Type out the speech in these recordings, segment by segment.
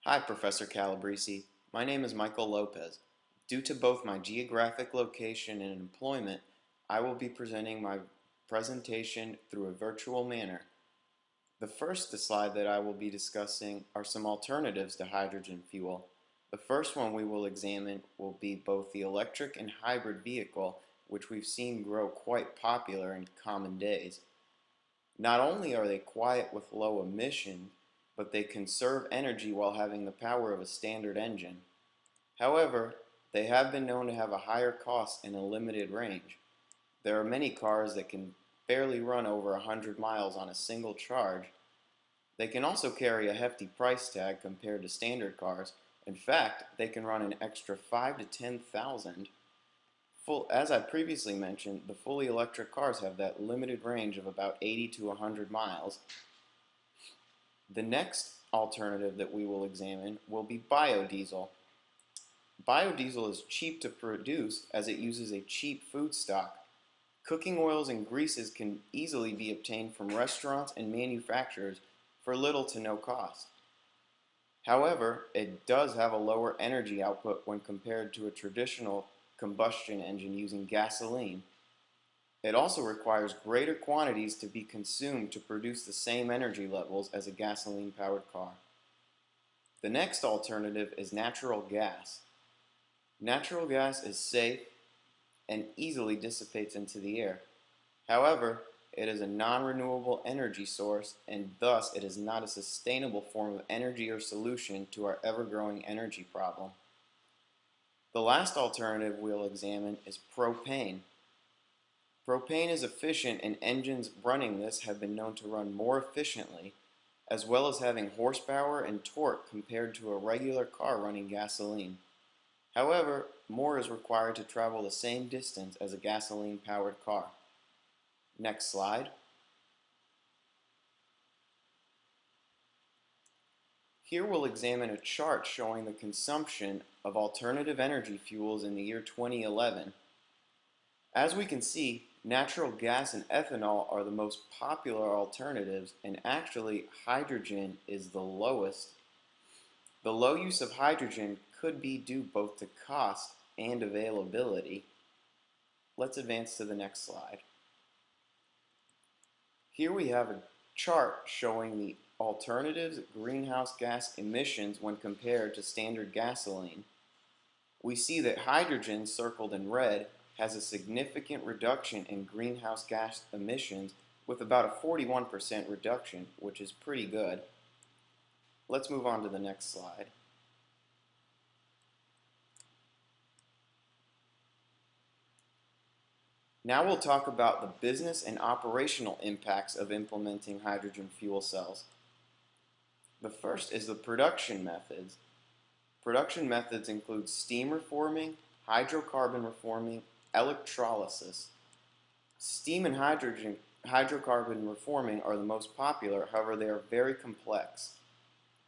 Hi, Professor Calabrese. My name is Michael Lopez. Due to both my geographic location and employment, I will be presenting my presentation through a virtual manner. The first slide that I will be discussing are some alternatives to hydrogen fuel. The first one we will examine will be both the electric and hybrid vehicle, which we've seen grow quite popular in common days. Not only are they quiet with low emission, but they conserve energy while having the power of a standard engine. However, they have been known to have a higher cost and a limited range. There are many cars that can barely run over 100 miles on a single charge. They can also carry a hefty price tag compared to standard cars. In fact, they can run an extra 5 to 10,000. As I previously mentioned, the fully electric cars have that limited range of about 80 to 100 miles. The next alternative that we will examine will be biodiesel. Biodiesel is cheap to produce as it uses a cheap food stock. Cooking oils and greases can easily be obtained from restaurants and manufacturers for little to no cost. However, it does have a lower energy output when compared to a traditional combustion engine using gasoline. It also requires greater quantities to be consumed to produce the same energy levels as a gasoline-powered car. The next alternative is natural gas. Natural gas is safe and easily dissipates into the air. However, it is a non-renewable energy source and thus it is not a sustainable form of energy or solution to our ever-growing energy problem. The last alternative we'll examine is propane. Propane is efficient and engines running this have been known to run more efficiently, as well as having horsepower and torque compared to a regular car running gasoline. However, more is required to travel the same distance as a gasoline-powered car. Next slide. Here we'll examine a chart showing the consumption of alternative energy fuels in the year 2011. As we can see, natural gas and ethanol are the most popular alternatives, and actually hydrogen is the lowest. The low use of hydrogen could be due both to cost and availability. Let's advance to the next slide. Here we have a chart showing the alternatives greenhouse gas emissions when compared to standard gasoline. We see that hydrogen, circled in red, has a significant reduction in greenhouse gas emissions with about a 41% reduction, which is pretty good. Let's move on to the next slide. Now we'll talk about the business and operational impacts of implementing hydrogen fuel cells. The first is the production methods. Production methods include steam reforming, hydrocarbon reforming, electrolysis. Steam and hydrocarbon reforming are the most popular, however they are very complex.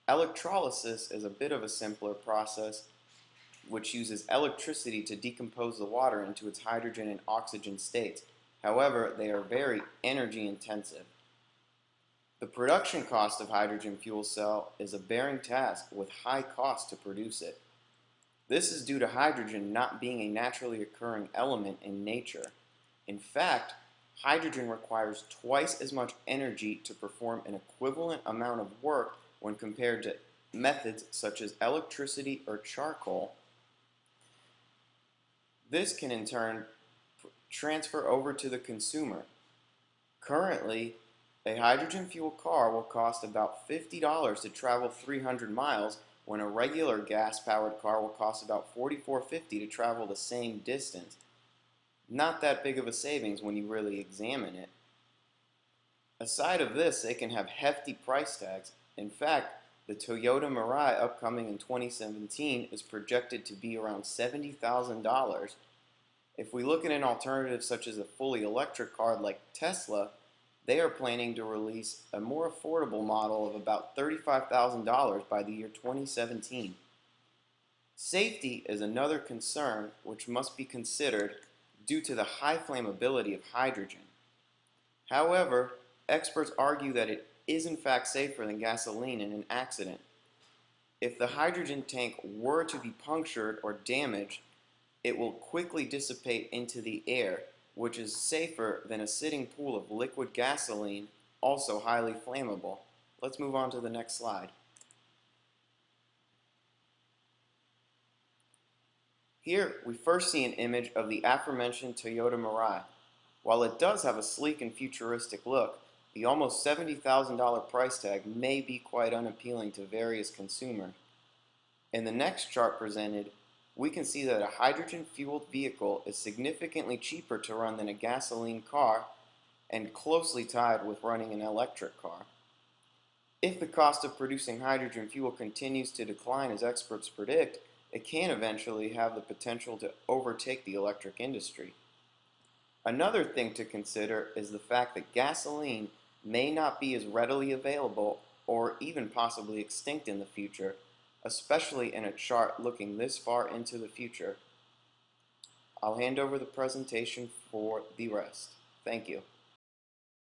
Electrolysis is a bit of a simpler process which uses electricity to decompose the water into its hydrogen and oxygen states. However, they are very energy intensive. The production cost of hydrogen fuel cell is a bearing task with high cost to produce it. This is due to hydrogen not being a naturally occurring element in nature. In fact, hydrogen requires twice as much energy to perform an equivalent amount of work when compared to methods such as electricity or charcoal. This can in turn transfer over to the consumer. Currently, a hydrogen fuel car will cost about $50 to travel 300 miles when a regular gas-powered car will cost about $44.50 to travel the same distance. Not that big of a savings when you really examine it. Aside of this, they can have hefty price tags. In fact, the Toyota Mirai upcoming in 2017 is projected to be around $70,000. If we look at an alternative such as a fully electric car like Tesla, they are planning to release a more affordable model of about $35,000 by the year 2017. Safety is another concern which must be considered due to the high flammability of hydrogen. However, experts argue that it is in fact safer than gasoline in an accident. If the hydrogen tank were to be punctured or damaged, it will quickly dissipate into the air, which is safer than a sitting pool of liquid gasoline, also highly flammable. Let's move on to the next slide. Here, we first see an image of the aforementioned Toyota Mirai. While it does have a sleek and futuristic look, the almost $70,000 price tag may be quite unappealing to various consumers. In the next chart presented, we can see that a hydrogen-fueled vehicle is significantly cheaper to run than a gasoline car and closely tied with running an electric car. If the cost of producing hydrogen fuel continues to decline as experts predict, it can eventually have the potential to overtake the electric industry. Another thing to consider is the fact that gasoline may not be as readily available or even possibly extinct in the future, especially in a chart looking this far into the future. I'll hand over the presentation for the rest. Thank you.